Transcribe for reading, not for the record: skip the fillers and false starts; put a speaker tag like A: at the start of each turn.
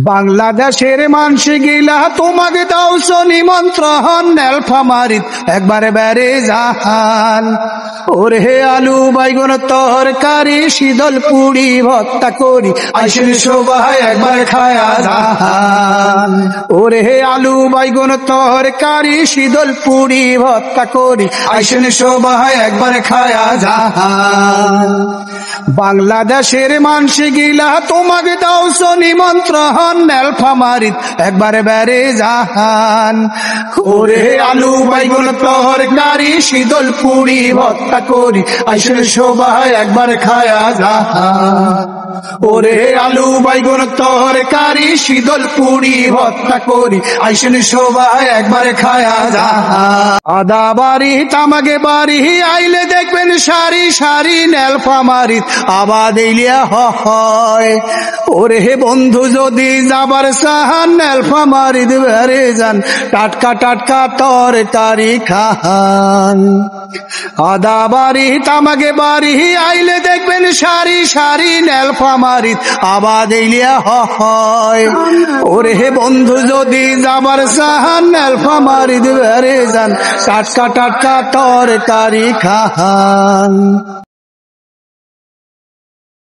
A: বাংলাদেশের মানসি গিলা তোমাকে দাওছ নিমন্ত্রণ নেলফামারিত একবারে বেড়ে জাহান। ওরে আলু বাইগন তরকারি শীতল পুড়ি ভত্তা করি আইসেন সবাই একবার খায়া জাহান। ওরে আলু বাইগন তরকারি শীতল পুড়ি ভত্তা করি আইসেন সবাই একবার খায়া জাহান। বাংলাদেশের মানসি গিলা তোমাকে দাওছ নিমন্ত্রণ নেলফামারিত একবারে বেড়ে জাহান। ওরে আলু বাইগন তরকারি শীতল পুড়ি ভত্তা করি আইসেন সবাই একবার খায়া জাহান। ওরে আলু বাইগন তরকারি শীতল পুড়ি ভত্তা করি আইসেন সবাই একবার খায়া জাহান। আদা বাড়ি তামাকে বাড়ি আইলে দেখবেন সারি সারি নেলফামারিত আবাদ ইলিয়া হয়। ওরে বন্ধু যদি যাবার চাহান নেলফামারিত বেড়ে যান টাটকা টাটকা তরকারি খান। আদা বাড়ি তামাকে বাড়ি আইলে দেখবেন সারি সারি নেলফামারিত আবাদ ইলিয়া হয়। ওরে বন্ধু যদি যাবার চাহান নেলফামারিত বেড়ে যান টাটকা টাটকা তরকারি খান।